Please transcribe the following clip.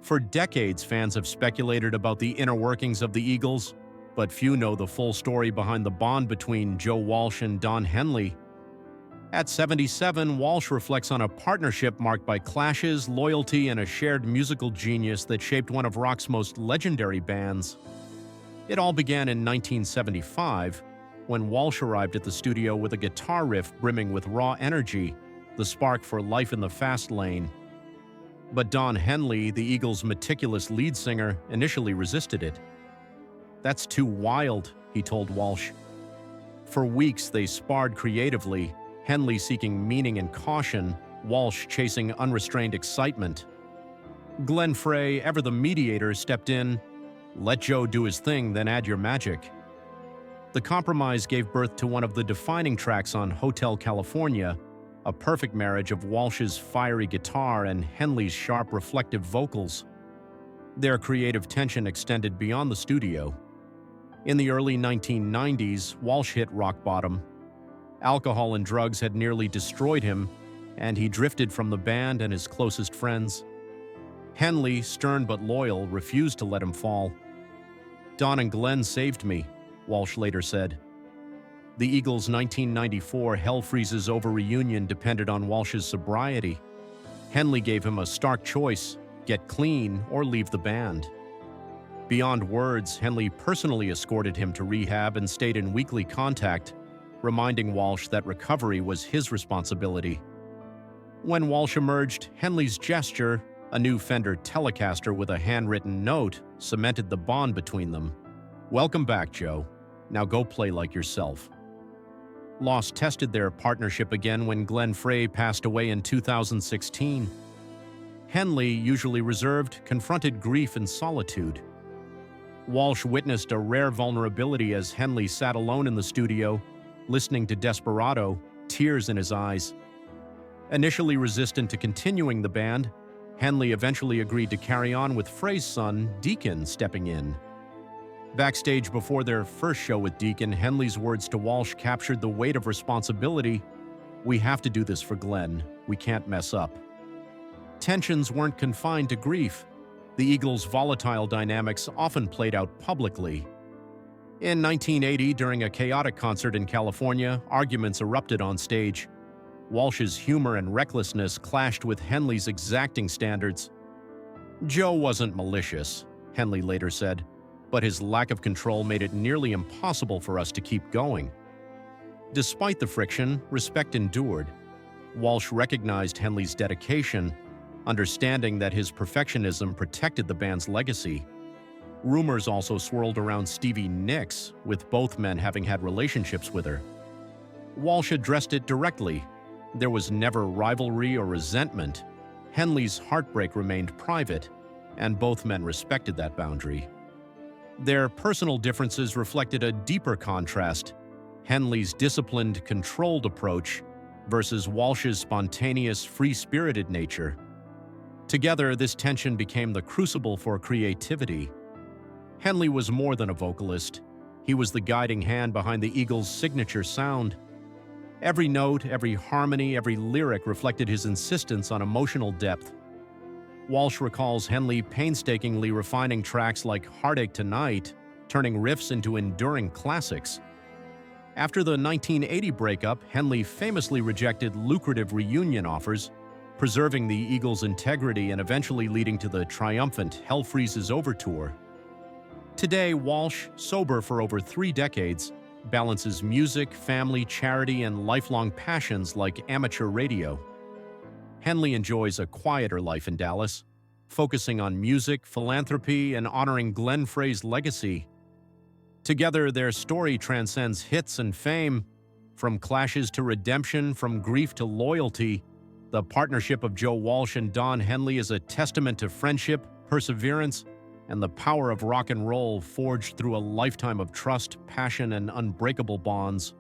For decades, fans have speculated about the inner workings of the Eagles, but few know the full story behind the bond between Joe Walsh and Don Henley. At 77, Walsh reflects on a partnership marked by clashes, loyalty, and a shared musical genius that shaped one of rock's most legendary bands. It all began in 1975, when Walsh arrived at the studio with a guitar riff brimming with raw energy, the spark for life in the fast lane. But Don Henley, the Eagles' meticulous lead singer, initially resisted it. "That's too wild," he told Walsh. For weeks they sparred creatively, Henley seeking meaning and caution, Walsh chasing unrestrained excitement. Glenn Frey, ever the mediator, stepped in. "Let Joe do his thing, then add your magic." The compromise gave birth to one of the defining tracks on Hotel California, a perfect marriage of Walsh's fiery guitar and Henley's sharp, reflective vocals. Their creative tension extended beyond the studio. In the early 1990s, Walsh hit rock bottom. Alcohol and drugs had nearly destroyed him, and he drifted from the band and his closest friends. Henley, stern but loyal, refused to let him fall. "Don and Glenn saved me," Walsh later said. The Eagles' 1994 Hell Freezes Over reunion depended on Walsh's sobriety. Henley gave him a stark choice: get clean or leave the band. Beyond words, Henley personally escorted him to rehab and stayed in weekly contact, reminding Walsh that recovery was his responsibility. When Walsh emerged, Henley's gesture, a new Fender Telecaster with a handwritten note, cemented the bond between them. "Welcome back, Joe. Now go play like yourself." Loss tested their partnership again when Glenn Frey passed away in 2016. Henley, usually reserved, confronted grief and solitude. Walsh witnessed a rare vulnerability as Henley sat alone in the studio, listening to Desperado, tears in his eyes. Initially resistant to continuing the band, Henley eventually agreed to carry on with Frey's son, Deacon, stepping in. Backstage before their first show with Deacon, Henley's words to Walsh captured the weight of responsibility. "We have to do this for Glenn. We can't mess up." Tensions weren't confined to grief. The Eagles' volatile dynamics often played out publicly. In 1980, during a chaotic concert in California, arguments erupted on stage. Walsh's humor and recklessness clashed with Henley's exacting standards. "Joe wasn't malicious," Henley later said, "but his lack of control made it nearly impossible for us to keep going." Despite the friction, respect endured. Walsh recognized Henley's dedication, understanding that his perfectionism protected the band's legacy. Rumors also swirled around Stevie Nicks, with both men having had relationships with her. Walsh addressed it directly. There was never rivalry or resentment. Henley's heartbreak remained private, and both men respected that boundary. Their personal differences reflected a deeper contrast: Henley's disciplined, controlled approach versus Walsh's spontaneous, free-spirited nature. Together, this tension became the crucible for creativity. Henley was more than a vocalist. He was the guiding hand behind the Eagles' signature sound. Every note, every harmony, every lyric reflected his insistence on emotional depth. Walsh recalls Henley painstakingly refining tracks like "Heartache Tonight," turning riffs into enduring classics. After the 1980 breakup, Henley famously rejected lucrative reunion offers, preserving the Eagles' integrity and eventually leading to the triumphant Hell Freezes Over tour. Today, Walsh, sober for over 3 decades, balances music, family, charity, and lifelong passions like amateur radio. Henley enjoys a quieter life in Dallas, focusing on music, philanthropy, and honoring Glenn Frey's legacy. Together, their story transcends hits and fame. From clashes to redemption, from grief to loyalty, the partnership of Joe Walsh and Don Henley is a testament to friendship, perseverance, and the power of rock and roll forged through a lifetime of trust, passion, and unbreakable bonds.